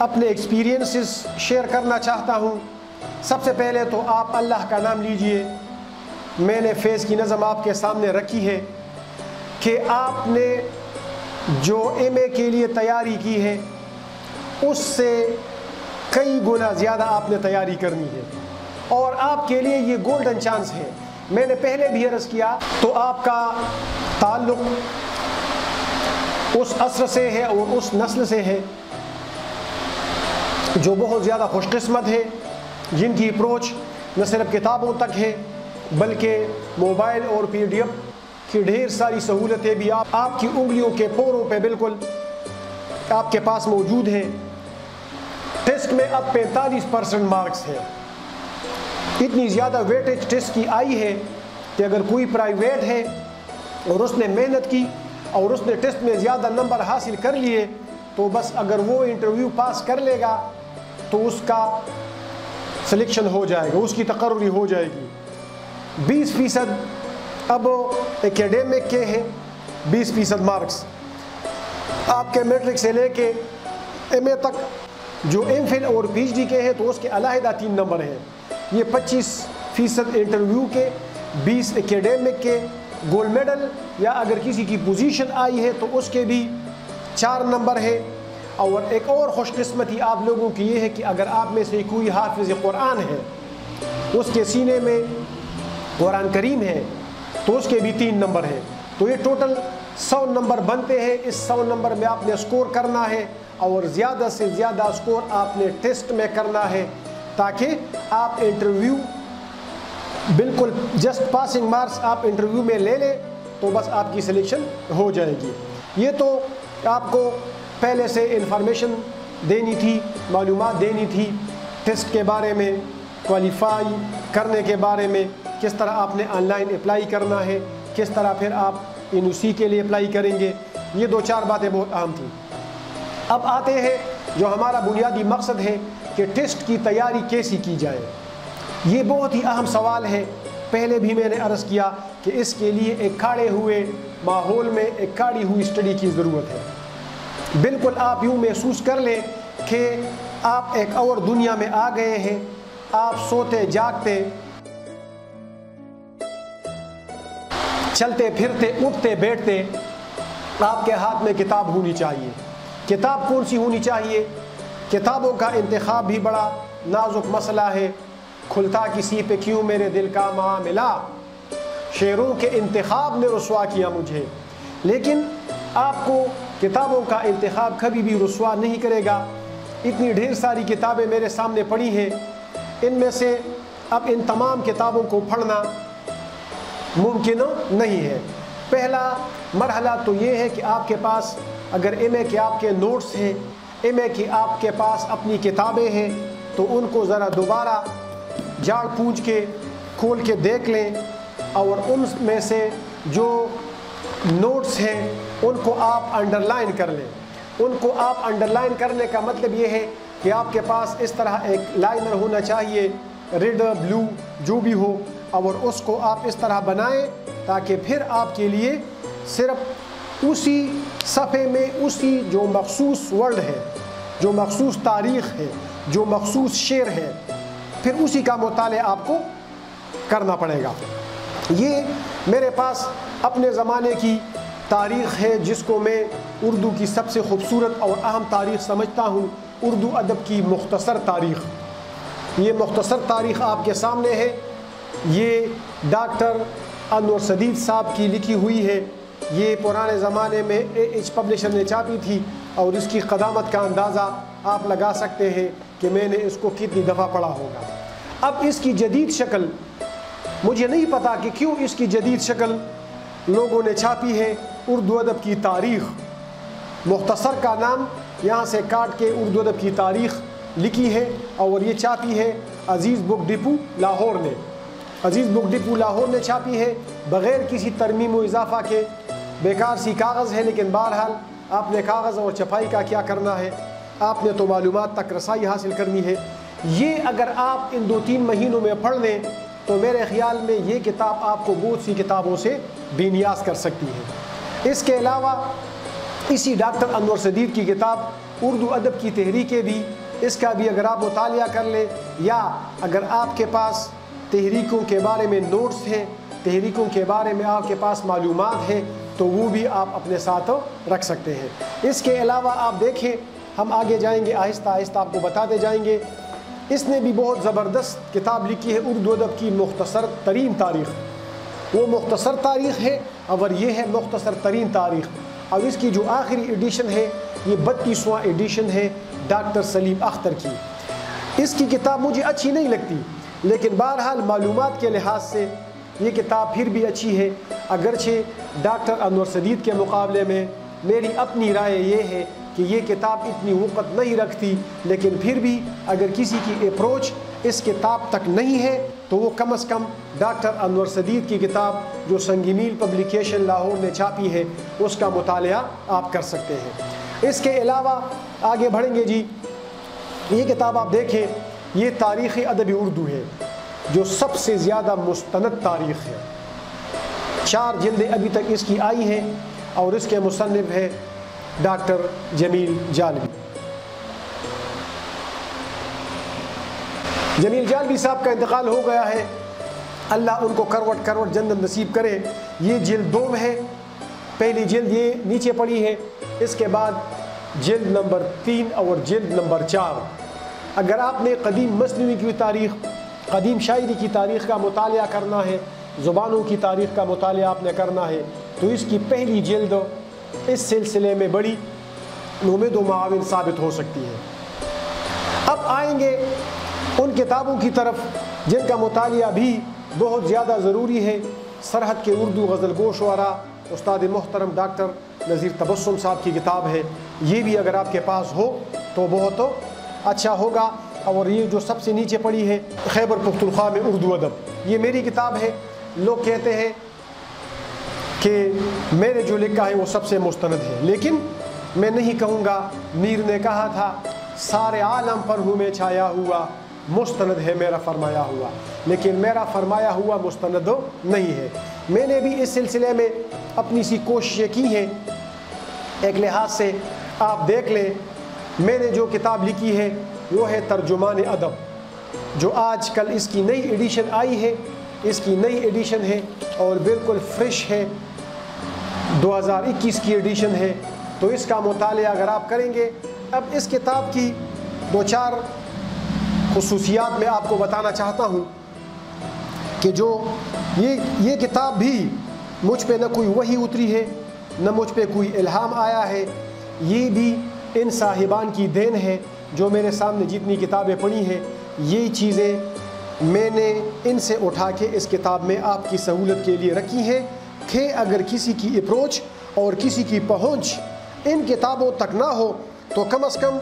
اپنے experiences share کرنا چاہتا ہوں۔ سب سے پہلے تو آپ اللہ کا نام لیجئے۔ میں نے فیض کی نظم آپ کے سامنے رکھی ہے کہ آپ نے جو MA کے لیے تیاری کی ہے اس سے کئی گنا زیادہ آپ نے تیاری کرنی ہے، اور آپ کے لیے یہ گولڈن چانس ہے۔ میں نے پہلے بھی عرض کیا تو آپ کا تعلق اس عصر سے ہے اور اس نسل سے ہے جو بہت زیادہ خوش قسمت ہے، جن کی اپروچ نہ صرف کتابوں تک ہے بلکہ موبائل اور PDF کی ڈھیر ساری سہولتیں بھی آپ کی انگلیوں کے پوروں پہ بالکل آپ کے پاس موجود ہیں۔ ٹیسٹ میں اب 45% مارکس ہیں۔ اتنی زیادہ ویٹیج ٹیسٹ کی آئی ہے کہ اگر کوئی پرائیویٹ ہے اور اس نے محنت کی اور اس نے ٹیسٹ میں زیادہ نمبر حاصل کر لیے تو بس اگر وہ انٹرویو پاس کر لے گا تو اس کا سلیکشن ہو جائے گا، اس کی تقرری ہو جائے گی۔ 20% اب ایکیڈیمک کے ہیں، 20% مارکس آپ کے میٹرک سے لے کے MA تک۔ جو MPhil اور PhD کے ہیں تو اس کے علیحدہ 3 نمبر ہیں۔ یہ 25% انٹرویو کے، 20 ایکیڈیمک کے، گولڈ میڈل یا اگر کسی کی پوزیشن آئی ہے تو اس کے بھی 4 نمبر ہے۔ اور ایک اور خوش قسمتی آپ لوگوں کی یہ ہے کہ اگر آپ میں سے کوئی حافظ قرآن ہے، اس کے سینے میں قرآن کریم ہے تو اس کے بھی 3 نمبر ہیں۔ تو یہ ٹوٹل 100 نمبر بنتے ہیں۔ اس 100 نمبر میں آپ نے اسکور کرنا ہے اور زیادہ سے زیادہ اسکور آپ نے ٹیسٹ میں کرنا ہے تاکہ آپ انٹرویو بالکل جسٹ پاسنگ مارکس آپ انٹرویو میں لے لیں تو بس آپ کی سلیکشن ہو جائے گی۔ یہ تو آپ کو پہلے سے انفارمیشن دینی تھی، معلومات دینی تھی ٹیسٹ کے بارے میں، کوالیفائی کرنے کے بارے میں، کس طرح آپ نے آن لائن اپلائی کرنا ہے، کس طرح پھر آپ NUC کے لیے اپلائی کریں گے۔ یہ 2-4 باتیں بہت اہم تھیں۔ اب آتے ہیں جو ہمارا بنیادی مقصد ہے کہ ٹیسٹ کی تیاری کیسی کی جائے۔ یہ بہت ہی اہم سوال ہے۔ پہلے بھی میں نے عرض کیا کہ اس کے لیے ایک کھڑے ہوئے ماحول میں ایک کھڑی ہوئی اسٹڈی کی ضرورت ہے۔ بالکل آپ یوں محسوس کر لیں کہ آپ ایک اور دنیا میں آ گئے ہیں۔ آپ سوتے جاگتے، چلتے پھرتے، اٹھتے بیٹھتے آپ کے ہاتھ میں کتاب ہونی چاہیے۔ کتاب کون سی ہونی چاہیے؟ کتابوں کا انتخاب بھی بڑا نازک مسئلہ ہے۔ کھلتا کسی پہ کیوں میرے دل کا معاملہ، شعروں کے انتخاب نے رسوا کیا مجھے۔ لیکن آپ کو کتابوں کا انتخاب کبھی بھی رسوا نہیں کرے گا۔ اتنی ڈھیر ساری کتابیں میرے سامنے پڑھی ہیں، ان میں سے اب ان تمام کتابوں کو پڑھنا ممکن نہیں ہے۔ پہلا مرحلہ تو یہ ہے کہ آپ کے پاس اگر MA کے آپ کے نوٹس ہیں، MA کی آپ کے پاس اپنی کتابیں ہیں تو ان کو ذرا دوبارہ جھاڑ پونچھ کے کھول کے دیکھ لیں، اور ان میں سے جو نوٹس ہیں ان کو آپ انڈر لائن کر لیں۔ ان کو آپ انڈر لائن کرنے کا مطلب یہ ہے کہ آپ کے پاس اس طرح ایک لائنر ہونا چاہیے، ریڈ بلو جو بھی ہو، اور اس کو آپ اس طرح بنائیں تاکہ پھر آپ کے لیے صرف اسی صفحے میں اسی جو مخصوص ورڈ ہے، جو مخصوص تاریخ ہے، جو مخصوص شعر ہے، پھر اسی کا مطالعہ آپ کو کرنا پڑے گا۔ یہ میرے پاس اپنے زمانے کی تاریخ ہے جس کو میں اردو کی سب سے خوبصورت اور اہم تاریخ سمجھتا ہوں، اردو ادب کی مختصر تاریخ۔ یہ مختصر تاریخ آپ کے سامنے ہے، یہ ڈاکٹر انور سدید صاحب کی لکھی ہوئی ہے۔ یہ پرانے زمانے میں AH پبلشر نے چھاپی تھی، اور اس کی قدامت کا اندازہ آپ لگا سکتے ہیں کہ میں نے اس کو کتنی دفعہ پڑھا ہوگا۔ اب اس کی جدید شکل مجھے نہیں پتا کہ کیوں اس کی جدید شکل لوگوں نے چھاپی ہے، اردو ادب کی تاریخ۔ مختصر کا نام یہاں سے کاٹ کے اردو ادب کی تاریخ لکھی ہے، اور یہ چھاپی ہے عزیز بک ڈپو لاہور نے۔ عزیز بک ڈپو لاہور نے چھاپی ہے بغیر کسی ترمیم و اضافہ کے۔ بیکار سی کاغذ ہے، لیکن بہرحال آپ نے کاغذ اور چھپائی کا کیا کرنا ہے، آپ نے تو معلومات تک رسائی حاصل کرنی ہے۔ یہ اگر آپ ان 2-3 مہینوں میں پڑھ لیں تو میرے خیال میں یہ کتاب آپ کو بہت سی کتابوں سے بے نیاز کر سکتی ہے۔ اس کے علاوہ اسی ڈاکٹر انور سدید کی کتاب اردو ادب کی تحریکیں بھی، اس کا بھی اگر آپ مطالعہ کر لیں، یا اگر آپ کے پاس تحریکوں کے بارے میں نوٹس ہیں، تحریکوں کے بارے میں آپ کے پاس معلومات ہیں، تو وہ بھی آپ اپنے ساتھ رکھ سکتے ہیں۔ اس کے علاوہ آپ دیکھیں، ہم آگے جائیں گے، آہستہ آہستہ آپ کو بتاتے جائیں گے۔ اس نے بھی بہت زبردست کتاب لکھی ہے، اردو ادب کی مختصر ترین تاریخ۔ وہ مختصر تاریخ ہے اور یہ ہے مختصر ترین تاریخ، اور اس کی جو آخری ایڈیشن ہے یہ 32واں ایڈیشن ہے ڈاکٹر سلیم اختر کی۔ اس کی کتاب مجھے اچھی نہیں لگتی، لیکن بہرحال معلومات کے لحاظ سے یہ کتاب پھر بھی اچھی ہے، اگرچہ ڈاکٹر انور سدید کے مقابلے میں میری اپنی رائے یہ ہے کہ یہ کتاب اتنی وقت نہیں رکھتی، لیکن پھر بھی اگر کسی کی اپروچ اس کتاب تک نہیں ہے تو وہ کم از کم ڈاکٹر انور سدید کی کتاب جو سنگ میل پبلیکیشن لاہور نے چھاپی ہے اس کا مطالعہ آپ کر سکتے ہیں۔ اس کے علاوہ آگے بڑھیں گے جی، یہ کتاب آپ دیکھیں، یہ تاریخ ادب اردو ہے جو سب سے زیادہ مستند تاریخ ہے۔ 4 جلدیں ابھی تک اس کی آئی ہیں، اور اس کے مصنف ہے ڈاکٹر جمیل جالبی۔ جمیل جالبی صاحب کا انتقال ہو گیا ہے، اللہ ان کو کروٹ کروٹ جنت نصیب کرے۔ یہ جلد 2 ہے، پہلی جلد یہ نیچے پڑی ہے، اس کے بعد جلد نمبر 3 اور جلد نمبر 4۔ اگر آپ نے قدیم مثنوی کی تاریخ، قدیم شاعری کی تاریخ کا مطالعہ کرنا ہے، زبانوں کی تاریخ کا مطالعہ آپ نے کرنا ہے، تو اس کی پہلی جلد اس سلسلے میں بڑی مفید و معاون ثابت ہو سکتی ہے۔ اب آئیں گے ان کتابوں کی طرف جن کا مطالعہ بھی بہت زیادہ ضروری ہے۔ سرحد کے اردو غزل گو شعراء، استاد محترم ڈاکٹر نذیر تبسم صاحب کی کتاب ہے، یہ بھی اگر آپ کے پاس ہو تو بہت اچھا ہوگا۔ اور یہ جو سب سے نیچے پڑی ہے خیبر پختونخوا میں اردو ادب، یہ میری کتاب ہے۔ لوگ کہتے ہیں کہ میں نے جو لکھا ہے وہ سب سے مستند ہے، لیکن میں نہیں کہوں گا۔ میر نے کہا تھا سارے عالم پر ہوں میں چھایا ہوا، مستند ہے میرا فرمایا ہوا، لیکن میرا فرمایا ہوا مستند نہیں ہے۔ میں نے بھی اس سلسلے میں اپنی سی کوششیں کی ہیں۔ ایک لحاظ سے آپ دیکھ لیں، میں نے جو کتاب لکھی ہے وہ ہے ترجمان ادب، جو آج کل اس کی نئی ایڈیشن آئی ہے، اس کی نئی ایڈیشن ہے اور بالکل فریش ہے، 2021 کی ایڈیشن ہے۔ تو اس کا مطالعہ اگر آپ کریں گے، اب اس کتاب کی 2-4 خصوصیات میں آپ کو بتانا چاہتا ہوں کہ جو یہ کتاب بھی مجھ پہ نہ کوئی وحی اتری ہے، نہ مجھ پہ کوئی الہام آیا ہے، یہ بھی ان صاحبان کی دین ہے جو میرے سامنے جتنی کتابیں پڑھی ہیں، یہ چیزیں میں نے ان سے اٹھا کے اس کتاب میں آپ کی سہولت کے لیے رکھی ہیں کہ اگر کسی کی اپروچ اور کسی کی پہنچ ان کتابوں تک نہ ہو تو کم از کم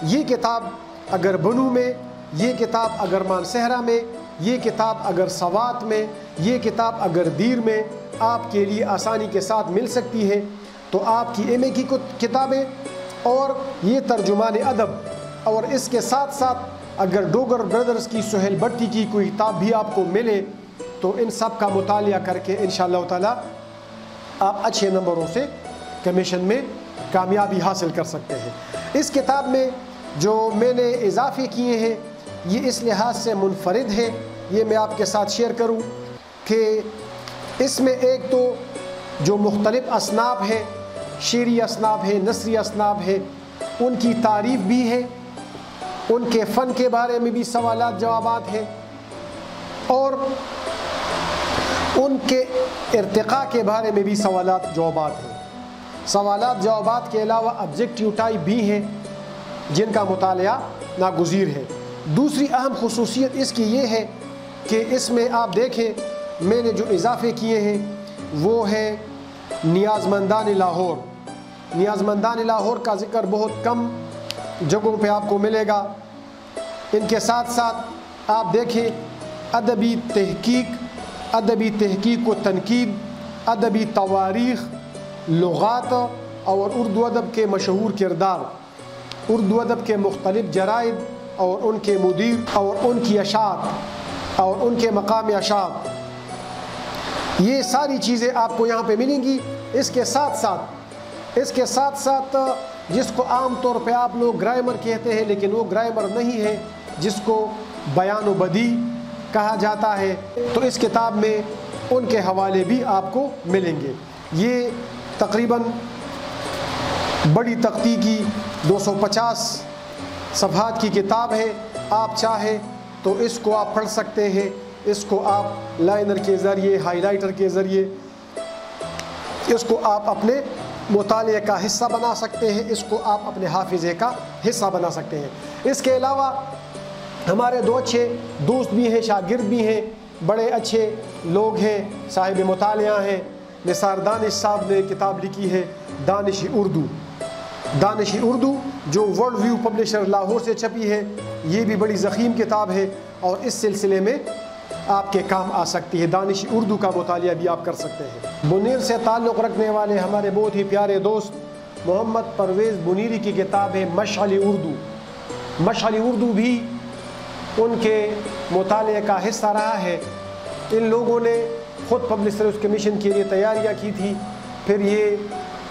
یہ کتاب اگر بنو میں، یہ کتاب اگر مانسہرہ میں، یہ کتاب اگر سوات میں، یہ کتاب اگر دیر میں آپ کے لیے آسانی کے ساتھ مل سکتی ہے، تو آپ کی ایم اے کی کتابیں اور یہ ترجمان ادب، اور اس کے ساتھ ساتھ اگر ڈوگر بردرز کی سہیل بٹی کی کوئی کتاب بھی آپ کو ملے تو ان سب کا مطالعہ کر کے انشاءاللہ تعالی آپ اچھے نمبروں سے کمیشن میں کامیابی حاصل کر سکتے ہیں۔ اس کتاب میں جو میں نے اضافے کیے ہیں یہ اس لحاظ سے منفرد ہے، یہ میں آپ کے ساتھ شیئر کروں کہ اس میں ایک تو جو مختلف اصناف ہیں، شعری اصناف ہے، نثری اصناف ہے، ان کی تعریف بھی ہے، ان کے فن کے بارے میں بھی سوالات جوابات ہیں، اور ان کے ارتقاء کے بارے میں بھی سوالات جوابات ہیں۔ سوالات جوابات کے علاوہ آبجیکٹیو ٹائپ بھی ہیں جن کا مطالعہ ناگزیر ہے۔ دوسری اہم خصوصیت اس کی یہ ہے کہ اس میں آپ دیکھیں میں نے جو اضافے کیے ہیں وہ ہے نیازمندان لاہور۔ نیازمندان لاہور کا ذکر بہت کم جگہوں پہ آپ کو ملے گا۔ ان کے ساتھ ساتھ آپ دیکھیں ادبی تحقیق و تنقید، ادبی تواریخ، لغات اور اردو ادب کے مشہور کردار، اردو ادب کے مختلف جرائد اور ان کے مدیر اور ان کی اشاعت اور ان کے مقام اشاعت، یہ ساری چیزیں آپ کو یہاں پہ ملیں گی۔ اس کے ساتھ ساتھ جس کو عام طور پہ آپ لوگ گرامر کہتے ہیں، لیکن وہ گرامر نہیں ہے، جس کو بیان و بدیع کہا جاتا ہے۔ تو اس کتاب میں ان کے حوالے بھی آپ کو ملیں گے۔ یہ تقریباً بڑی تختی کی 250 صفحات کی کتاب ہے۔ آپ چاہیں تو اس کو آپ پڑھ سکتے ہیں، اس کو آپ لائنر کے ذریعے، ہائی لائٹر کے ذریعے اس کو آپ اپنے مطالعے کا حصہ بنا سکتے ہیں، اس کو آپ اپنے حافظے کا حصہ بنا سکتے ہیں۔ اس کے علاوہ ہمارے دو اچھے دوست بھی ہیں، شاگرد بھی ہیں، بڑے اچھے لوگ ہیں، صاحب مطالعہ ہیں۔ نثار دانش صاحب نے کتاب لکھی ہے دانش اردو، دانش اردو، جو ورلڈ ویو پبلشر لاہور سے چھپی ہے۔ یہ بھی بڑی ضخیم کتاب ہے اور اس سلسلے میں آپ کے کام آ سکتی ہے۔ دانش اردو کا مطالعہ بھی آپ کر سکتے ہیں۔ بنیر سے تعلق رکھنے والے ہمارے بہت ہی پیارے دوست محمد پرویز بنیری کی کتاب ہے مشعل اردو۔ مشعل اردو بھی ان کے مطالعے کا حصہ رہا ہے۔ ان لوگوں نے خود پبلک سروس کمیشن کے لیے تیاریاں کی تھی، پھر یہ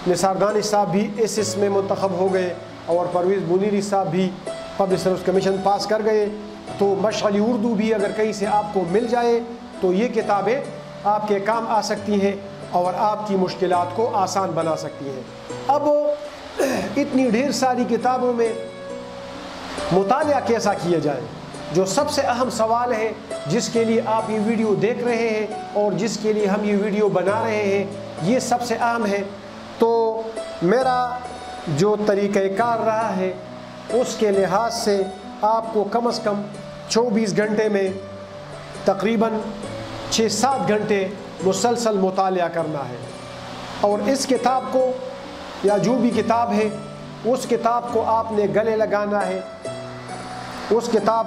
نثار دانش صاحب بھی اس میں منتخب ہو گئے اور پرویز بنیری صاحب بھی پبلک سروس کمیشن پاس کر گئے۔ تو مشعل اردو بھی اگر کہیں سے آپ کو مل جائے تو یہ کتابیں آپ کے کام آ سکتی ہیں اور آپ کی مشکلات کو آسان بنا سکتی ہیں۔ اب اتنی ڈھیر ساری کتابوں میں مطالعہ کیسا کیا جائے، جو سب سے اہم سوال ہے، جس کے لیے آپ یہ ویڈیو دیکھ رہے ہیں اور جس کے لیے ہم یہ ویڈیو بنا رہے ہیں، یہ سب سے اہم ہے۔ تو میرا جو طریقہ کار رہا ہے اس کے لحاظ سے آپ کو کم از کم 24 گھنٹے میں تقریباً 6-7 گھنٹے مسلسل مطالعہ کرنا ہے، اور اس کتاب کو یا جو بھی کتاب ہے اس کتاب کو آپ نے گلے لگانا ہے۔ اس کتاب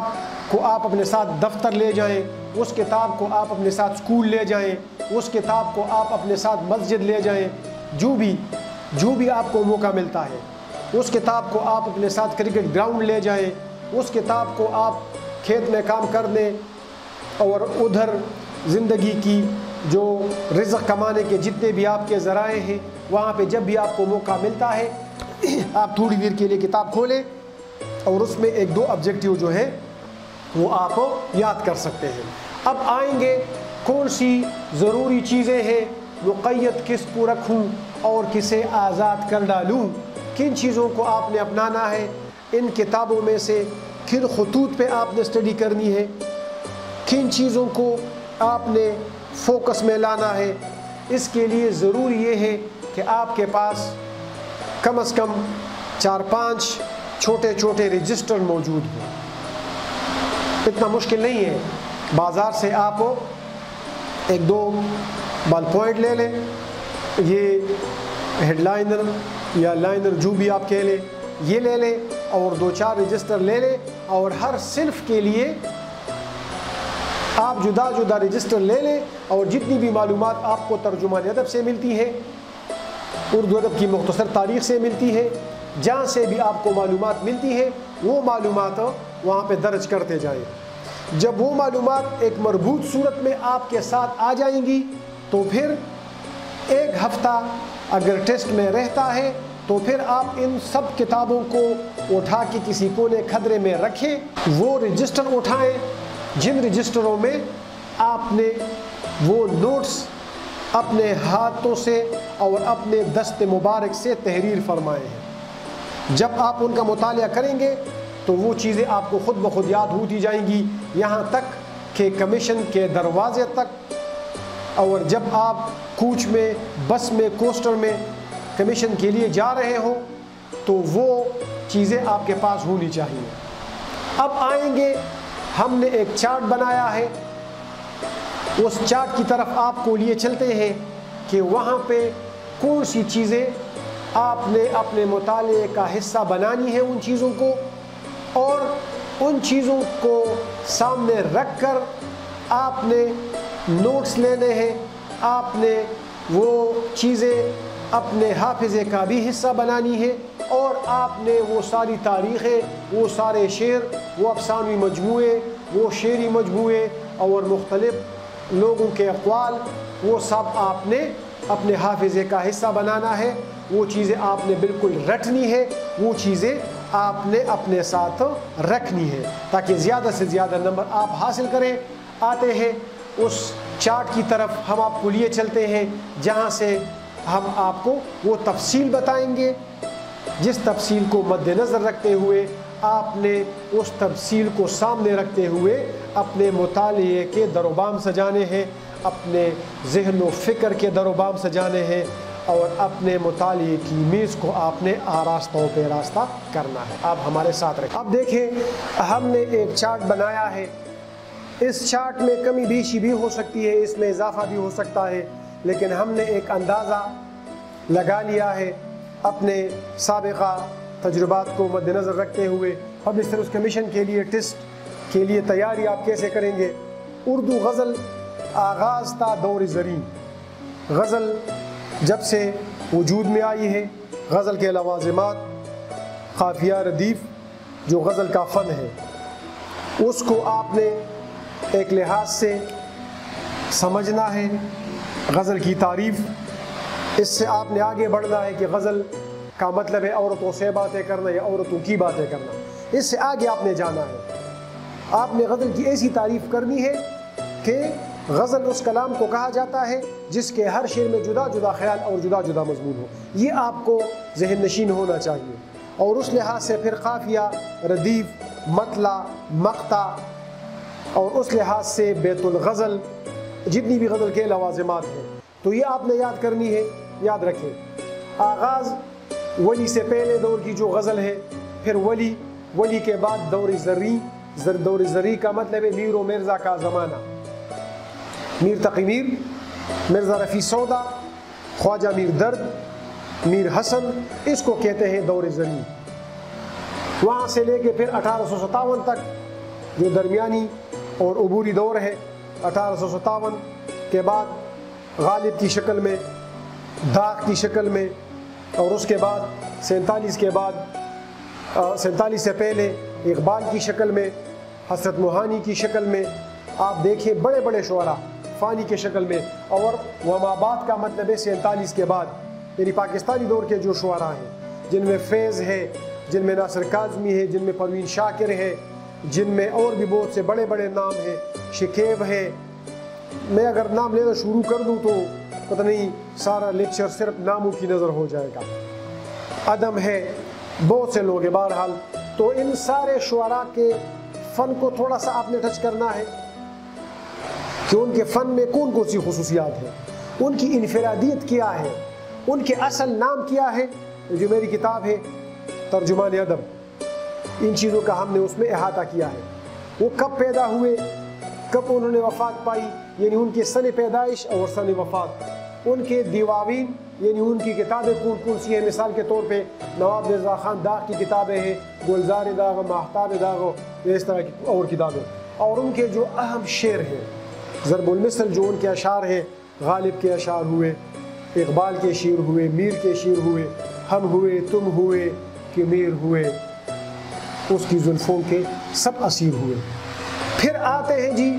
کو آپ اپنے ساتھ دفتر لے جائیں، اس کتاب کو آپ اپنے ساتھ اسکول لے جائیں، اس کتاب کو آپ اپنے ساتھ مسجد لے جائیں، جو بھی آپ کو موقع ملتا ہے۔ اس کتاب کو آپ اپنے ساتھ کرکٹ گراؤنڈ لے جائیں، اس کتاب کو آپ کھیت میں کام کر دیں، اور ادھر زندگی کی جو رزق کمانے کے جتنے بھی آپ کے ذرائع ہیں، وہاں پہ جب بھی آپ کو موقع ملتا ہے آپ تھوڑی دیر کے لیے کتاب کھولیں اور اس میں 1-2 آبجیکٹیو جو ہے وہ آپ یاد کر سکتے ہیں۔ اب آئیں گے کون سی ضروری چیزیں ہیں، مقید کس کو رکھوں اور کسے آزاد کر ڈالوں، کن چیزوں کو آپ نے اپنانا ہے، ان کتابوں میں سے کن خطوط پہ آپ نے اسٹڈی کرنی ہے، کن چیزوں کو آپ نے فوکس میں لانا ہے۔ اس کے لیے ضروری یہ ہے کہ آپ کے پاس کم از کم 4-5 چھوٹے چھوٹے رجسٹر موجود ہوں۔ اتنا مشکل نہیں ہے، بازار سے آپ 1-2 بال پوائنٹ لے لیں، یہ ہیڈ لائنر یا لائنر جو بھی آپ کہہ لیں، یہ لے لیں اور 2-4 رجسٹر لے لیں، اور ہر صنف کے لیے آپ جدا جدا رجسٹر لے لیں، اور جتنی بھی معلومات آپ کو ترجمان ادب سے ملتی ہے، اردو ادب کی مختصر تاریخ سے ملتی ہے، جہاں سے بھی آپ کو معلومات ملتی ہے وہ معلومات وہاں پہ درج کرتے جائیں۔ جب وہ معلومات ایک مربوط صورت میں آپ کے ساتھ آ جائیں گی تو پھر 1 ہفتہ اگر ٹیسٹ میں رہتا ہے تو پھر آپ ان سب کتابوں کو اٹھا کے کسی کونے کھدرے میں رکھیں، وہ رجسٹر اٹھائیں جن رجسٹروں میں آپ نے وہ نوٹس اپنے ہاتھوں سے اور اپنے دست مبارک سے تحریر فرمائے ہیں۔ جب آپ ان کا مطالعہ کریں گے تو وہ چیزیں آپ کو خود بخود یاد ہوتی جائیں گی، یہاں تک کہ کمیشن کے دروازے تک، اور جب آپ کوچ میں، بس میں، کوسٹر میں کمیشن کے لیے جا رہے ہوں تو وہ چیزیں آپ کے پاس ہونی چاہیے۔ اب آئیں گے، ہم نے ایک چارٹ بنایا ہے، اس چارٹ کی طرف آپ کو لیے چلتے ہیں کہ وہاں پہ کون سی چیزیں آپ نے اپنے مطالعے کا حصہ بنانی ہے ان چیزوں کو، اور ان چیزوں کو سامنے رکھ کر آپ نے نوٹس لینے ہیں، آپ نے وہ چیزیں اپنے حافظے کا بھی حصہ بنانی ہے، اور آپ نے وہ ساری تاریخیں، وہ سارے شعر، وہ افسانوی مجموعے، وہ شعری مجموعے اور مختلف لوگوں کے اقوال، وہ سب آپ نے اپنے حافظے کا حصہ بنانا ہے، وہ چیزیں آپ نے بالکل رٹنی ہے، وہ چیزیں آپ نے اپنے ساتھ رکھنی ہے تاکہ زیادہ سے زیادہ نمبر آپ حاصل کریں۔ آتے ہیں اس چارٹ کی طرف، ہم آپ کو لیے چلتے ہیں جہاں سے ہم آپ کو وہ تفصیل بتائیں گے جس تفصیل کو مد نظر رکھتے ہوئے آپ نے اس تفصیل کو سامنے رکھتے ہوئے اپنے مطالعے کے در و بام سجانے ہیں، اپنے ذہن و فکر کے در و بام سجانے ہیں، اور اپنے مطالعے کی میز کو آپ نے آراستہ و پیراستہ کرنا ہے۔ آپ ہمارے ساتھ رکھیں۔ اب دیکھیں، ہم نے ایک چارٹ بنایا ہے، اس چارٹ میں کمی بیشی بھی ہو سکتی ہے، اس میں اضافہ بھی ہو سکتا ہے، لیکن ہم نے ایک اندازہ لگا لیا ہے اپنے سابقہ تجربات کو مد نظر رکھتے ہوئے۔ پبلک سروس کمیشن کے لیے ٹیسٹ کے لیے تیاری آپ کیسے کریں گے؟ اردو غزل آغاز تا دور زرین، غزل جب سے وجود میں آئی ہے، غزل کے لوازمات، قافیہ ردیف جو غزل کا فن ہے، اس کو آپ نے ایک لحاظ سے سمجھنا ہے۔ غزل کی تعریف، اس سے آپ نے آگے بڑھنا ہے کہ غزل کا مطلب ہے عورتوں سے باتیں کرنا یا عورتوں کی باتیں کرنا، اس سے آگے آپ نے جانا ہے۔ آپ نے غزل کی ایسی تعریف کرنی ہے کہ غزل اس کلام کو کہا جاتا ہے جس کے ہر شعر میں جدا جدا خیال اور جدا جدا مضمون ہو، یہ آپ کو ذہن نشین ہونا چاہیے۔ اور اس لحاظ سے پھر قافیہ، ردیف، مطلع، مقطع، اور اس لحاظ سے بیت الغزل، جتنی بھی غزل کے لوازمات ہیں، تو یہ آپ نے یاد کرنی ہے۔ یاد رکھیں، آغاز ولی سے پہلے دور کی جو غزل ہے، پھر ولی کے بعد دور زرعی، دور زرعی کا مطلب ہے میر و مرزا کا زمانہ، میر تقی میر، مرزا رفیع سودا، خواجہ میر درد، میر حسن، اس کو کہتے ہیں دور زرعی۔ وہاں سے لے کے پھر 1857 تک جو درمیانی اور عبوری دور ہے، 1857 کے بعد غالب کی شکل میں، داغ کی شکل میں، اور اس کے بعد 47 کے بعد، 47 سے پہلے اقبال کی شکل میں، حسرت موہانی کی شکل میں، آپ دیکھیں بڑے بڑے شعراء فانی کے شکل میں، اور وما بعد کا مطلب ہے 47 کے بعد، یعنی پاکستانی دور کے جو شعراء ہیں، جن میں فیض ہے، جن میں ناصر کاظمی ہے، جن میں پروین شاکر ہے، جن میں اور بھی بہت سے بڑے بڑے نام ہیں، شکیب ہے۔ میں اگر نام لینا شروع کر دوں تو پتہ نہیں سارا لیکچر صرف ناموں کی نظر ہو جائے گا۔ عدم ہے، بہت سے لوگ ہیں۔ بہرحال تو ان سارے شعراء کے فن کو تھوڑا سا آپ نے ٹچ کرنا ہے کہ ان کے فن میں کون کون سی خصوصیات ہیں، ان کی انفرادیت کیا ہے، ان کے اصل نام کیا ہے۔ جو میری کتاب ہے ترجمان ادب، ان چیزوں کا ہم نے اس میں احاطہ کیا ہے۔ وہ کب پیدا ہوئے، کب انہوں نے وفات پائی، یعنی ان کے سن پیدائش اور سن وفات، ان کے دیواوین یعنی ان کی کتابیں کون کون سی ہیں۔ مثال کے طور پہ نواب رضا خان داغ کی کتابیں ہیں، گلزار داغ، ماہتاب داغ، اس طرح کی اور کتابیں، اور ان کے جو اہم شعر ہیں، ضرب المثل جو ان کے اشعار ہیں، غالب کے اشعار ہوئے، اقبال کے شعر ہوئے، میر کے شعر ہوئے، ہم ہوئے، تم ہوئے کہ میر ہوئے، اس کی زلفوں کے سب اسیر ہوئے۔ پھر آتے ہیں جی،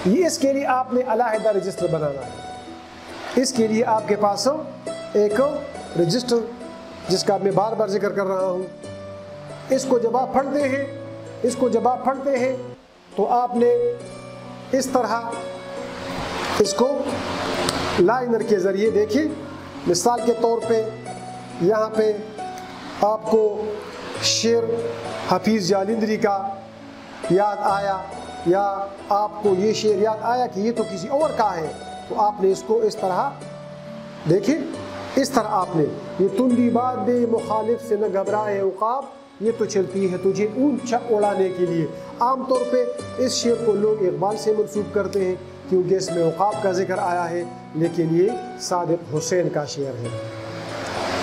یہ اس کے لیے آپ نے علیحدہ رجسٹر بنانا ہے۔ اس کے لیے آپ کے پاس ایک رجسٹر جس کا میں بار بار ذکر کر رہا ہوں، اس کو جب آپ پڑھتے ہیں تو آپ نے اس طرح اس کو لائنر کے ذریعے دیکھیں۔ مثال کے طور پہ یہاں پہ آپ کو شعر حفیظ جالندری کا یاد آیا، یا آپ کو یہ شعر یاد آیا کہ یہ تو کسی اور کا ہے، تو آپ نے اس کو اس طرح دیکھیں، اس طرح آپ نے، یہ تندی بات دے مخالف سے نہ گھبرائے عقاب، یہ تو چلتی ہے تجھے اونچا اڑانے کے لیے۔ عام طور پہ اس شعر کو لوگ اقبال سے منسوب کرتے ہیں کیونکہ اس میں عقاب کا ذکر آیا ہے، لیکن یہ صادق حسین کا شعر ہے۔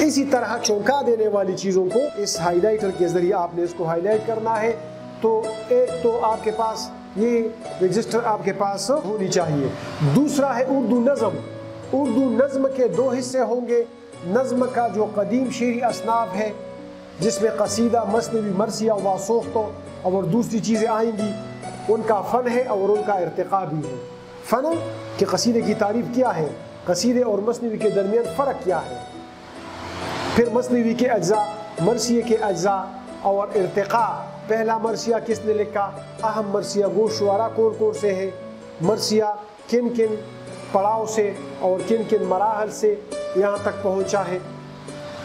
اسی طرح چونکا دینے والی چیزوں کو اس ہائی لائٹر کے ذریعے آپ نے اس کو ہائی لائٹ کرنا ہے۔ تو ایک تو آپ کے پاس یہ رجسٹر آپ کے پاس ہونی چاہیے۔ دوسرا ہے اردو نظم۔ اردو نظم کے دو حصے ہوں گے۔ نظم کا جو قدیم شعری اصناف ہے جس میں قصیدہ، مثنوی، مرثیہ، واسوخت اور دوسری چیزیں آئیں گی، ان کا فن ہے اور ان کا ارتقاء بھی ہے۔ فن کہ قصیدے کی تعریف کیا ہے، قصیدے اور مثنوی کے درمیان فرق کیا ہے، پھر مثنوی کے اجزاء، مرثیے کے اجزاء اور ارتقاء۔ پہلا مرثیہ کس نے لکھا، اہم مرثیہ گو شعراء کون کون سے ہیں، مرثیہ کن کن پڑاؤ سے اور کن کن مراحل سے یہاں تک پہنچا ہے،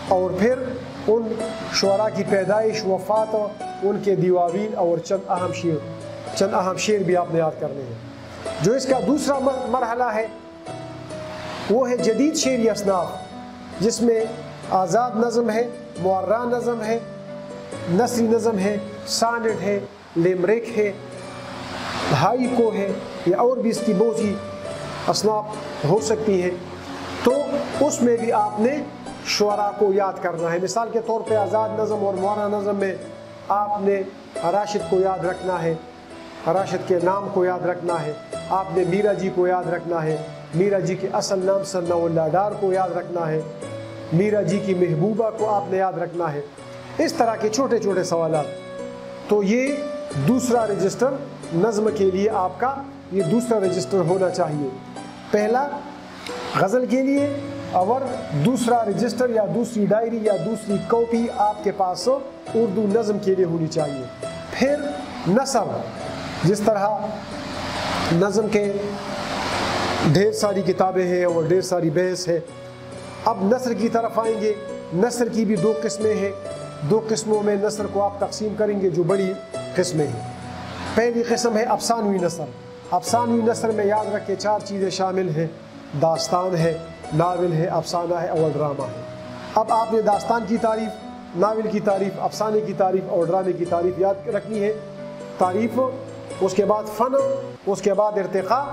اور پھر ان شعراء کی پیدائش، وفات، ان کے دیواوین اور چند اہم شعر بھی آپ نے یاد کرنے ہیں۔ جو اس کا دوسرا مرحلہ ہے وہ ہے جدید شعری اصناف، جس میں آزاد نظم ہے، معرّہ نظم ہے، نثری نظم ہے، سانڈ ہے، لیمرک ہے، ہائیکو ہے، یا اور بھی اس کی بہت سی اصناف ہو سکتی ہیں۔ تو اس میں بھی آپ نے شعراء کو یاد کرنا ہے۔ مثال کے طور پہ آزاد نظم اور معرّہ نظم میں آپ نے راشد کو یاد رکھنا ہے، راشد کے نام کو یاد رکھنا ہے، آپ نے میرا جی کو یاد رکھنا ہے، میرا جی کے اصل نام ثناء اللہ ڈار کو یاد رکھنا ہے، میرا جی کی محبوبہ کو آپ نے یاد رکھنا ہے، اس طرح کے چھوٹے چھوٹے سوالات۔ تو یہ دوسرا رجسٹر نظم کے لیے آپ کا یہ دوسرا رجسٹر ہونا چاہیے۔ پہلا غزل کے لیے، اور دوسرا رجسٹر یا دوسری ڈائری یا دوسری کاپی آپ کے پاس اردو نظم کے لیے ہونی چاہیے۔ پھر نثر، جس طرح نظم کے ڈھیر ساری کتابیں ہیں اور ڈھیر ساری بحث ہے۔ اب نثر کی طرف آئیں گے۔ نثر کی بھی دو قسمیں ہیں، دو قسموں میں نثر کو آپ تقسیم کریں گے جو بڑی قسمیں ہیں۔ پہلی قسم ہے افسانوی نثر۔ افسانوی نثر میں یاد رکھے 4 چیزیں شامل ہیں، داستان ہے، ناول ہے، افسانہ ہے اور ڈرامہ ہے۔ اب آپ نے داستان کی تعریف، ناول کی تعریف، افسانے کی تعریف اور ڈرامے کی تعریف یاد رکھنی ہے۔ تعریف، اس کے بعد فن، اس کے بعد ارتقاء،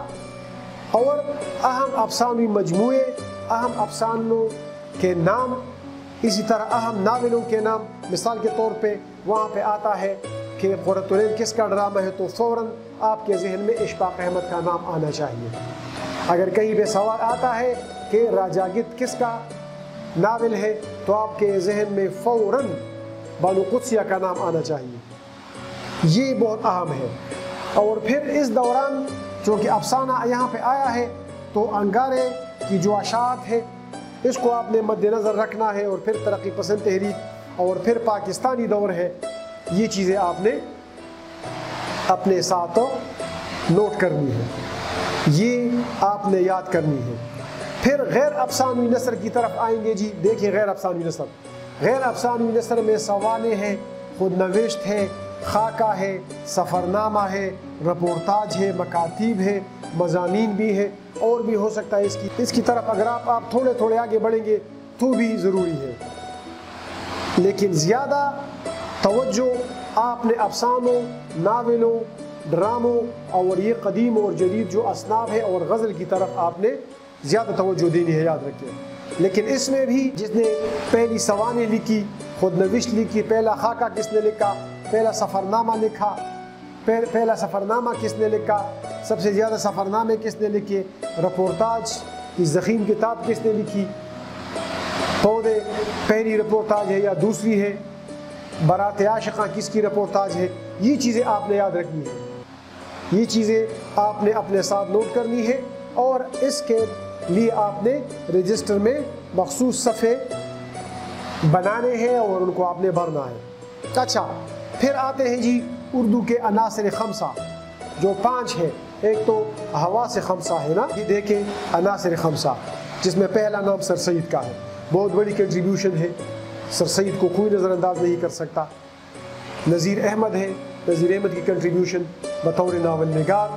اور اہم افسانوی مجموعے، اہم افسانوں کے نام، اسی طرح اہم ناولوں کے نام۔ مثال کے طور پہ وہاں پہ آتا ہے کہ قرۃ العین کس کا ڈرامہ ہے، تو فوراً آپ کے ذہن میں اشفاق احمد کا نام آنا چاہیے۔ اگر کہیں پہ سوال آتا ہے کہ راجا گدھ کس کا ناول ہے، تو آپ کے ذہن میں فوراً بانو قدسیہ کا نام آنا چاہیے۔ یہ بہت اہم ہے۔ اور پھر اس دوران چونکہ افسانہ یہاں پہ آیا ہے تو انگارے کی جو اشاعت ہے اس کو آپ نے مد نظر رکھنا ہے، اور پھر ترقی پسند تحریک، اور پھر پاکستانی دور ہے، یہ چیزیں آپ نے اپنے ساتھ نوٹ کرنی ہے، یہ آپ نے یاد کرنی ہے۔ پھر غیر افسانوی نثر کی طرف آئیں گے۔ جی دیکھیں، غیر افسانوی نثر، غیر افسانوی نثر میں سوانے ہیں، خود نوشت ہے، خاکہ ہے، سفرنامہ ہے، رپورتاج ہے، مکاتیب ہے، مضامین بھی ہے، اور بھی ہو سکتا ہے۔ اس کی طرف اگر آپ تھوڑے تھوڑے آگے بڑھیں گے تو بھی ضروری ہے، لیکن زیادہ توجہ آپ نے افسانوں، ناولوں، ڈراموں اور یہ قدیم اور جدید جو اصناف ہے اور غزل کی طرف آپ نے زیادہ توجہ دینی ہے، یاد رکھیں۔ لیکن اس میں بھی جس نے پہلی سوانح لکھی، خود نوشت لکھی، پہلا خاکہ کس نے لکھا، پہلا سفرنامہ لکھا، پہلا سفرنامہ کس نے لکھا، سب سے زیادہ سفرنامے کس نے لکھے، رپورتاج کی ضخیم کتاب کس نے لکھی، پودے پہلی رپورتاج ہے یا دوسری ہے، برات عاشقاں کس کی رپورتاج ہے، یہ چیزیں آپ نے یاد رکھنی ہے، یہ چیزیں آپ نے اپنے ساتھ نوٹ کرنی ہے، اور اس کے لیے آپ نے رجسٹر میں مخصوص صفحے بنانے ہیں اور ان کو آپ نے بھرنا ہے۔ اچھا، پھر آتے ہیں جی اردو کے عناصر خمسہ جو 5 ہے۔ ایک تو حواس خمسہ ہے نا، یہ دیکھیں عناصر خمسہ، جس میں پہلا نام سر سید کا ہے، بہت بڑی کنٹریبیوشن ہے، سر سید کو کوئی نظر انداز نہیں کر سکتا۔ نذیر احمد ہے، نذیر احمد کی کنٹریبیوشن بطور ناول نگار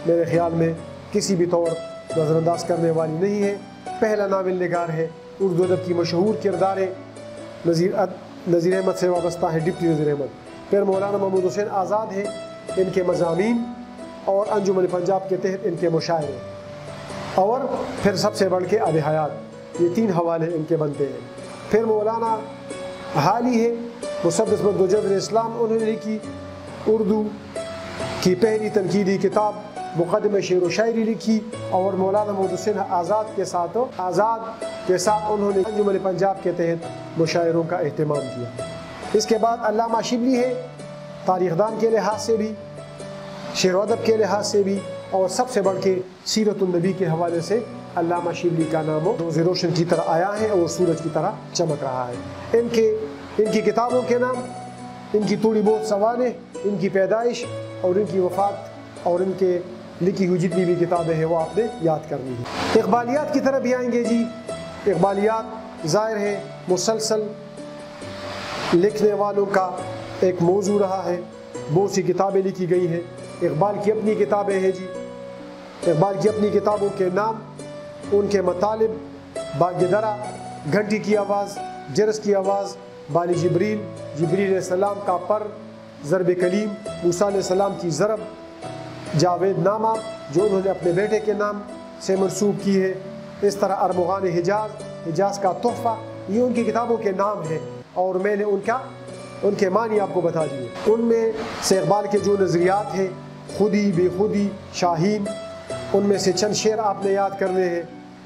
میرے خیال میں کسی بھی طور نظر انداز کرنے والی نہیں ہے، پہلا ناول نگار ہے، اردو ادب کی مشہور کردار ہے، نذیر احمد سے وابستہ ہے ڈپٹی نذیر احمد۔ پھر مولانا محمود حسین آزاد ہے، ان کے مضامین اور انجمن پنجاب کے تحت ان کے مشاعرے، اور پھر سب سے بڑھ کے آب حیات، یہ 3 حوالے ان کے بنتے ہیں۔ پھر مولانا حالی ہے، مسدس مدوجد اسلام، انہوں نے لکھی اردو کی پہلی تنقیدی کتاب مقدمہ شعر و شاعری لکھی، اور مولانا محمود حسین آزاد کے ساتھ انہوں نے انجمن پنجاب کے تحت مشاعروں کا اہتمام کیا۔ اس کے بعد علامہ شبلی ہے، تاریخ دان کے لحاظ سے بھی، شعر و ادب کے لحاظ سے بھی، اور سب سے بڑھ کے سیرت النبی کے حوالے سے علامہ شبلی کا نام ہو، روز روشن کی طرح آیا ہے اور سورج کی طرح چمک رہا ہے۔ ان کی کتابوں کے نام، ان کی تھوڑی بہت سوانح، ان کی پیدائش اور ان کی وفات اور ان کے لکھی ہوئی جتنی بھی کتابیں ہیں وہ آپ نے یاد کرنی ہے۔ اقبالیات کی طرف بھی آئیں گے جی۔ اقبالیات ظاہر ہے مسلسل لکھنے والوں کا ایک موضوع رہا ہے، بہت سی کتابیں لکھی گئی ہیں۔ اقبال کی اپنی کتابیں ہیں جی، اقبال کی اپنی کتابوں کے نام، ان کے مطالب: باغ درا، گھنٹی کی آواز، جرس کی آواز، بال جبریل، جبریل علیہ السلام کا پر، ضرب کلیم، موسیٰ علیہ السلام کی ضرب، جاوید نامہ جو انہوں نے اپنے بیٹے کے نام سے منسوب کی ہے، اس طرح ارمغان حجاز، حجاز کا تحفہ، یہ ان کی کتابوں کے نام ہیں اور میں نے ان کے معنی آپ کو بتا دیے۔ ان میں سے اقبال کے جو نظریات ہیں، خودی، بے خودی، شاہین، ان میں سے چند شعر آپ نے یاد کرنے ہیں۔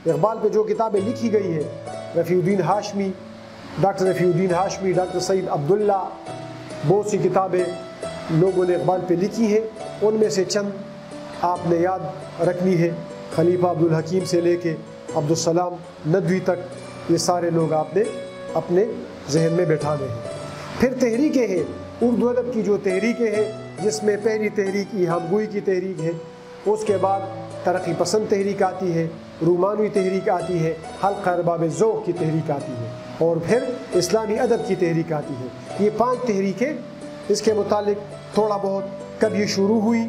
اقبال پہ جو کتابیں لکھی گئی ہیں، رفیع الدین ہاشمی، ڈاکٹر رفیع الدین ہاشمی، ڈاکٹر سعید عبداللہ، بہت سی کتابیں لوگوں نے اقبال پہ لکھی ہیں، ان میں سے چند آپ نے یاد رکھنی ہے۔ خلیفہ عبدالحکیم سے لے کے عبدالسلام ندوی تک یہ سارے لوگ آپ نے اپنے ذہن میں بٹھانے ہیں۔ پھر تحریکیں ہیں، اردو ادب کی جو تحریکیں ہیں، جس میں پہلی تحریک ایہام گوئی کی تحریک ہے، اس کے بعد ترقی پسند تحریک آتی ہے، رومانوی تحریک آتی ہے، حلقہ ارباب ذوق کی تحریک آتی ہے، اور پھر اسلامی ادب کی تحریک آتی ہے۔ یہ 5 تحریکیں، اس کے متعلق تھوڑا بہت کب یہ شروع ہوئی،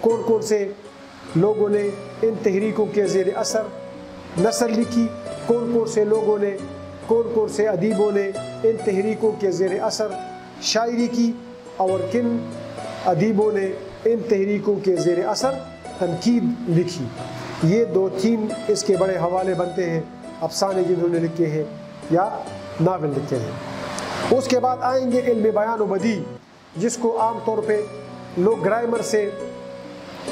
کون کون سے لوگوں نے ان تحریکوں کے زیر اثر نثر لکھی، کون کون سے لوگوں نے، کون کون سے ادیبوں نے ان تحریکوں کے زیر اثر شاعری کی، اور کن ادیبوں نے ان تحریکوں کے زیر اثر تنقید لکھی۔ یہ 2-3 اس کے بڑے حوالے بنتے ہیں، افسانے جنہوں نے لکھے ہیں یا ناول لکھے ہیں۔ اس کے بعد آئیں گے علم بیان و بدیع، جس کو عام طور پہ لوگ گرامر سے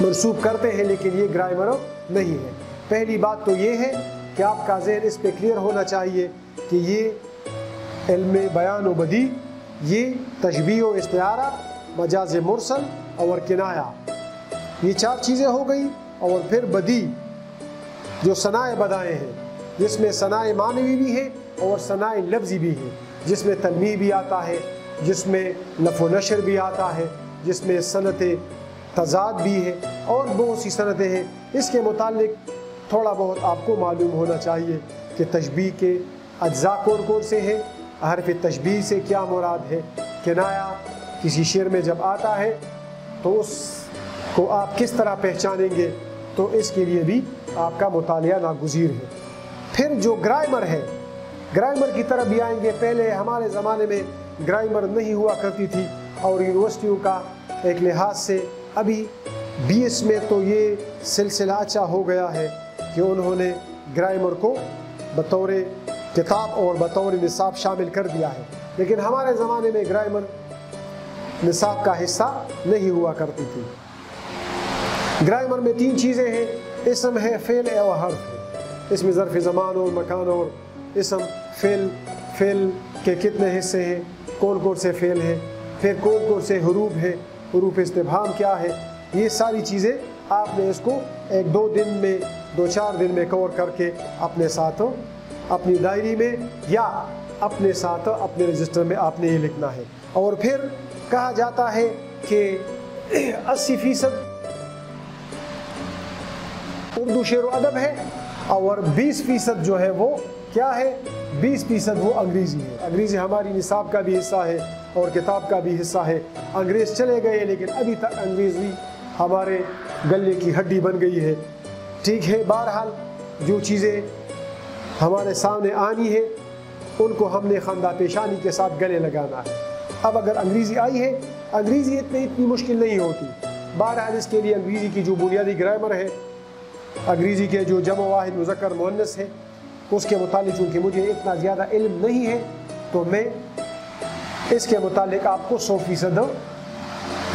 منسوب کرتے ہیں، لیکن یہ گرامر نہیں ہے۔ پہلی بات تو یہ ہے کہ آپ کا ذہن اس پہ کلیئر ہونا چاہیے کہ یہ علم بیان و بدیع، یہ تشبیہ و استعارہ، مجاز مرسل اور کنایہ، یہ 4 چیزیں ہو گئی۔ اور پھر بدیع جو صنائع بدائیں ہیں، جس میں صنائع معنوی بھی ہے اور صنائع لفظی بھی ہے، جس میں تنمیہ بھی آتا ہے، جس میں لف و نشر بھی آتا ہے، جس میں صنعت تضاد بھی ہے اور بہت سی صنعتیں ہیں۔ اس کے متعلق تھوڑا بہت آپ کو معلوم ہونا چاہیے کہ تشبیہ کے اجزاء کون کون سے ہیں، حرف تشبیہ سے کیا مراد ہے، کنایہ کسی شعر میں جب آتا ہے تو اس کو آپ کس طرح پہچانیں گے، تو اس کے لیے بھی آپ کا مطالعہ ناگزیر ہے۔ پھر جو گرامر ہے، گرامر کی طرف بھی آئیں گے۔ پہلے ہمارے زمانے میں گرامر نہیں ہوا کرتی تھی، اور یونیورسٹیوں کا ایک لحاظ سے ابھی BS میں تو یہ سلسلہ اچھا ہو گیا ہے کہ انہوں نے گرامر کو بطور کتاب اور بطور نصاب شامل کر دیا ہے، لیکن ہمارے زمانے میں گرامر نصاب کا حصہ نہیں ہوا کرتی تھی۔ گرامر میں 3 چیزیں ہیں، اسم ہے، فعل ہے اور حرف ہے۔ اس میں ظرف زمان اور مکان اور اسم، فعل کے کتنے حصے ہیں، کون کون سے فعل ہیں، پھر کون کون سے حروف ہیں، حروف استفہام کیا ہے، یہ ساری چیزیں آپ نے اس کو 1-2 دن میں 2-4 دن میں کور کر کے اپنے ساتھ اپنی ڈائری میں یا اپنے ساتھ اپنے رجسٹر میں آپ نے یہ لکھنا ہے۔ اور پھر کہا جاتا ہے کہ 80% اردو شعر و ادب ہے اور 20% جو ہے وہ کیا ہے، 20% وہ انگریزی ہے۔ انگریزی ہماری نصاب کا بھی حصہ ہے اور کتاب کا بھی حصہ ہے۔ انگریز چلے گئے لیکن ابھی تک انگریزی ہمارے گلے کی ہڈی بن گئی ہے۔ ٹھیک ہے، بہرحال جو چیزیں ہمارے سامنے آنی ہے ان کو ہم نے خندہ پیشانی کے ساتھ گلے لگانا ہے۔ اب اگر انگریزی آئی ہے، انگریزی اتنی مشکل نہیں ہوتی۔ بہرحال اس کے لیے انگریزی کی جو بنیادی گرامر ہے، انگریزی کے جو جمع واحد مذکر مؤنث ہے، اس کے متعلق چونکہ مجھے اتنا زیادہ علم نہیں ہے تو میں اس کے متعلق آپ کو 100%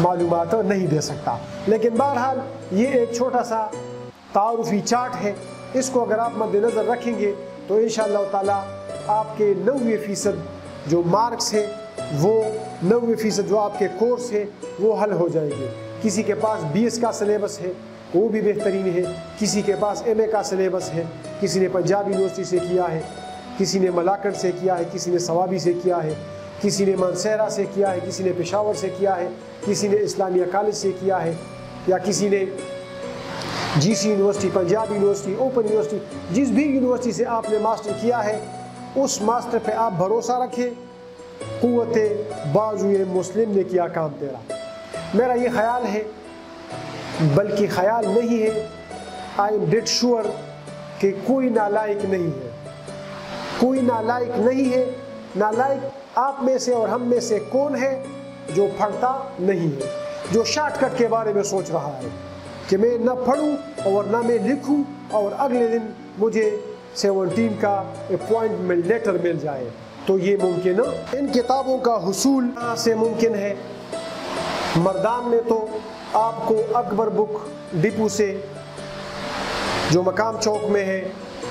معلومات نہیں دے سکتا، لیکن بہرحال یہ ایک چھوٹا سا تعارفی چارٹ ہے۔ اس کو اگر آپ مد نظر رکھیں گے تو انشاءاللہ تعالیٰ آپ کے 90% جو مارکس ہیں، وہ 90% جو آپ کے کورس ہے وہ حل ہو جائیں گے۔ کسی کے پاس 20 کا سلیبس ہے، وہ بھی بہترین ہے. کسی کے پاس MA کا سلیبس ہے, کسی نے پنجاب یونیورسٹی سے کیا ہے, کسی نے ملاکنڈ سے کیا ہے, کسی نے ثوابی سے کیا ہے, کسی نے مانسہرہ سے کیا ہے, کسی نے پشاور سے کیا ہے, کسی نے اسلامیہ کالج سے کیا ہے, یا کسی نے GC university, Punjab university, open university, جس بھی یونیورسٹی سے آپ نے ماسٹر کیا ہے اس ماسٹر پہ آپ بھروسہ رکھیں. قوت بازوئے مسلم نے کیا کام تیرا. میرا یہ خیال ہے, بلکہ خیال نہیں ہے, آئی ایم ڈیڈ شور کہ کوئی نالائق نہیں ہے, کوئی نالائق نہیں ہے. نالائق آپ میں سے اور ہم میں سے کون ہے جو پڑھتا نہیں ہے, جو شارٹ کٹ کے بارے میں سوچ رہا ہے کہ میں نہ پڑھوں اور نہ میں لکھوں اور اگلے دن مجھے 17 کا اپوائنٹمنٹ لیٹر مل جائے. تو یہ ممکن ہے. ان کتابوں کا حصول کہاں سے ممکن ہے؟ مردان میں تو آپ کو اکبر بک ڈپو سے جو مقام چوک میں ہے,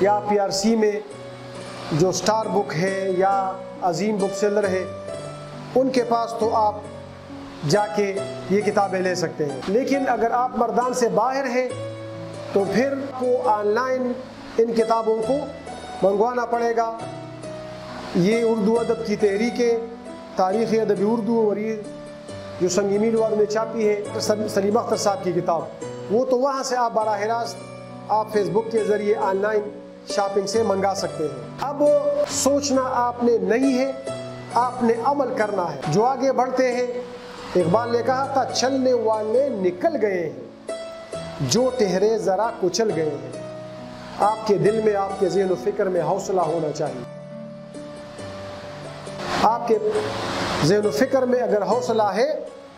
یا PRC میں جو سٹار بک ہے یا عظیم بک سیلر ہے, ان کے پاس تو آپ جا کے یہ کتابیں لے سکتے ہیں. لیکن اگر آپ مردان سے باہر ہیں تو پھر کو آن لائن ان کتابوں کو منگوانا پڑے گا. یہ اردو ادب کی تحریکیں, تاریخ ادبی اردو, اور یہ جو سنگ میل والوں نے چھاپی ہے سلیم اختر صاحب کی کتاب, وہ تو وہاں سے آپ براہ راست آپ فیس بک کے ذریعے آن لائن شاپنگ سے منگا سکتے ہیں. اب سوچنا آپ نے نہیں ہے, آپ نے عمل کرنا ہے. جو آگے بڑھتے ہیں, اقبال نے کہا تھا چلنے والے نکل گئے ہیں, جو ٹہرے ذرا کچل گئے ہیں. آپ کے دل میں, آپ کے ذہن و فکر میں حوصلہ ہونا چاہیے. آپ کے ذہن و فکر میں اگر حوصلہ ہے,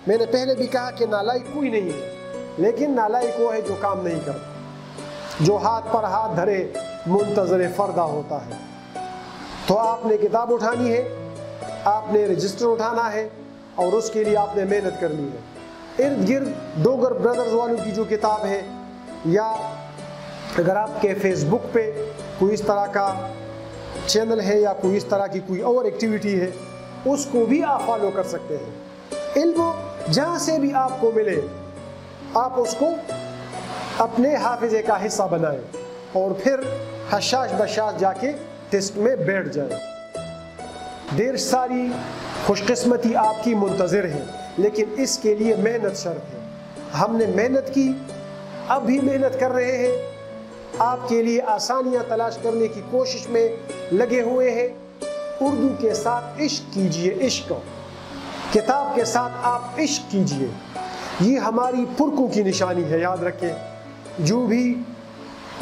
میں نے پہلے بھی کہا کہ نالائق کوئی نہیں ہے, لیکن نالائق وہ ہے جو کام نہیں کرتا, جو ہاتھ پر ہاتھ دھرے منتظر فردہ ہوتا ہے. تو آپ نے کتاب اٹھانی ہے, آپ نے رجسٹر اٹھانا ہے, اور اس کے لیے آپ نے محنت کرنی ہے. ارد گرد ڈوگر برادرز والوں کی جو کتاب ہے, یا اگر آپ کے فیس بک پہ کوئی اس طرح کا چینل ہے یا کوئی اس طرح کی کوئی اور ایکٹیویٹی ہے, اس کو بھی آپ فالو کر سکتے ہیں. علم جہاں سے بھی آپ کو ملے آپ اس کو اپنے حافظے کا حصہ بنائیں, اور پھر حشاش بشاش جا کے ٹیسٹ میں بیٹھ جائیں. دیر ساری خوش قسمتی آپ کی منتظر ہے, لیکن اس کے لیے محنت شرط ہے. ہم نے محنت کی, اب بھی محنت کر رہے ہیں, آپ کے لیے آسانیاں تلاش کرنے کی کوشش میں لگے ہوئے ہیں. اردو کے ساتھ عشق کیجئے, عشق کتاب کے ساتھ آپ عشق کیجئے. یہ ہماری پرکو کی نشانی ہے. یاد رکھیں, جو بھی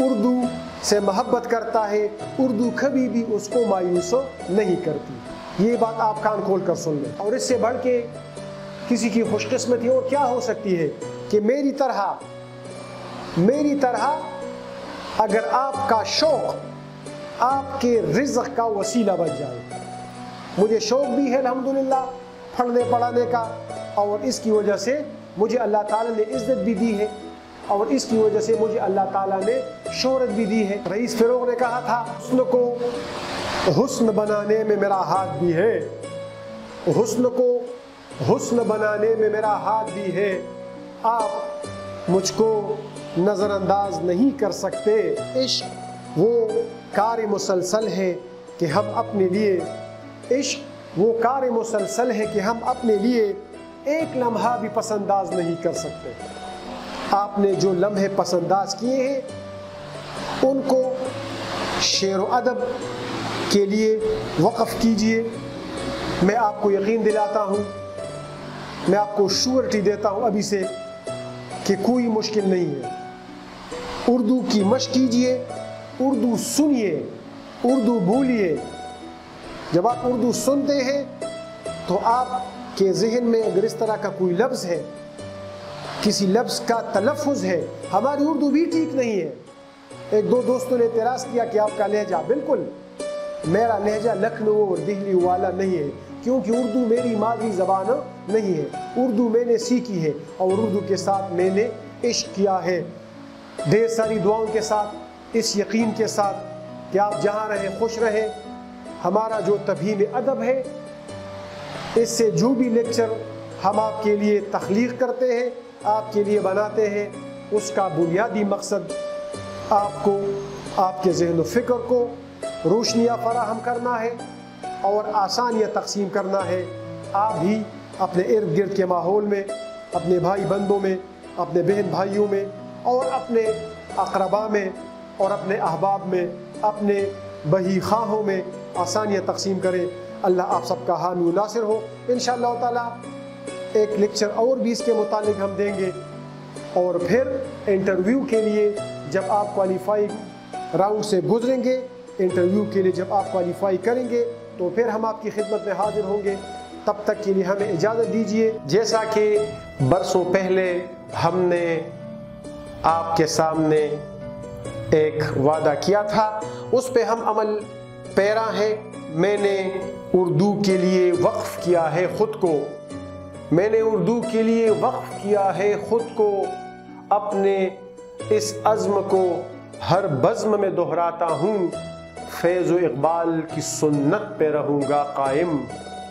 اردو سے محبت کرتا ہے, اردو کبھی بھی اس کو مایوس نہیں کرتی. یہ بات آپ کان کھول کر سن لیں. اور اس سے بڑھ کے کسی کی خوش قسمتی اور کیا ہو سکتی ہے کہ میری طرح اگر آپ کا شوق آپ کے رزق کا وسیلہ بن جائے. مجھے شوق بھی ہے الحمدللہ پڑھنے پڑھانے کا, اور اس کی وجہ سے مجھے اللہ تعالیٰ نے عزت بھی دی ہے, اور اس کی وجہ سے مجھے اللہ تعالیٰ نے شہرت بھی دی ہے. رئیس فروغ نے کہا تھا حسن کو حسن بنانے میں میرا ہاتھ بھی ہے, حسن کو حسن بنانے میں میرا ہاتھ بھی ہے, آپ مجھ کو نظر انداز نہیں کر سکتے. عشق وہ کار مسلسل ہے کہ ہم اپنے لیے, عشق وہ کار مسلسل ہے کہ ہم اپنے لیے ایک لمحہ بھی پسنداز نہیں کر سکتے. آپ نے جو لمحے پسنداز کیے ہیں ان کو شعر و ادب کے لیے وقف کیجئے. میں آپ کو یقین دلاتا ہوں, میں آپ کو شورٹی دیتا ہوں ابھی سے کہ کوئی مشکل نہیں ہے. اردو کی مشق کیجئے, اردو سنیے, اردو بولیے. جب آپ اردو سنتے ہیں تو آپ کے ذہن میں اگر اس طرح کا کوئی لفظ ہے, کسی لفظ کا تلفظ ہے, ہماری اردو بھی ٹھیک نہیں ہے. ایک دو دوستوں نے اعتراض کیا کہ آپ کا لہجہ, بالکل میرا لہجہ لکھنؤ اور دہلی والا نہیں ہے, کیونکہ اردو میری مادری زبان نہیں ہے. اردو میں نے سیکھی ہے اور اردو کے ساتھ میں نے عشق کیا ہے. ڈھیر ساری دعاؤں کے ساتھ, اس یقین کے ساتھ کہ آپ جہاں رہیں خوش رہیں. ہمارا جو تفہیم ادب ہے, اس سے جو بھی لیکچر ہم آپ کے لیے تخلیق کرتے ہیں, آپ کے لیے بناتے ہیں, اس کا بنیادی مقصد آپ کو، آپ کے ذہن و فکر کو روشنیاں فراہم کرنا ہے اور آسانیاں تقسیم کرنا ہے۔ آپ بھی اپنے ارد گرد کے ماحول میں، اپنے بھائی بندوں میں، اپنے بہن بھائیوں میں اور اپنے اقربا میں اور اپنے احباب میں، اپنے بہی خواہوں میں آسانیاں تقسیم کریں۔ اللہ آپ سب کا حامی و ناصر ہو۔ انشاءاللہ تعالیٰ ایک لیکچر اور بھی اس کے متعلق ہم دیں گے، اور پھر انٹرویو کے لیے جب آپ کوالیفائی راؤنڈ سے گزریں گے، انٹرویو کے لیے جب آپ کوالیفائی کریں گے تو پھر ہم آپ کی خدمت میں حاضر ہوں گے۔ تب تک کے لیے ہمیں اجازت دیجیے۔ جیسا کہ برسوں پہلے ہم نے آپ کے سامنے ایک وعدہ کیا تھا، اس پہ ہم عمل پیرا ہیں۔ میں نے اردو کے لیے وقف کیا ہے خود کو، میں نے اردو کے لیے وقف کیا ہے خود کو، اپنے اس عزم کو ہر بزم میں دہراتا ہوں، فیض و اقبال کی سنت پہ رہوں گا قائم،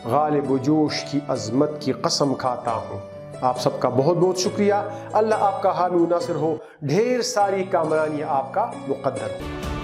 غالب و جوش کی عظمت کی قسم کھاتا ہوں۔ آپ سب کا بہت بہت شکریہ۔ اللہ آپ کا حامی و ناصر ہو، ڈھیر ساری کامرانیاں آپ کا مقدر ہو۔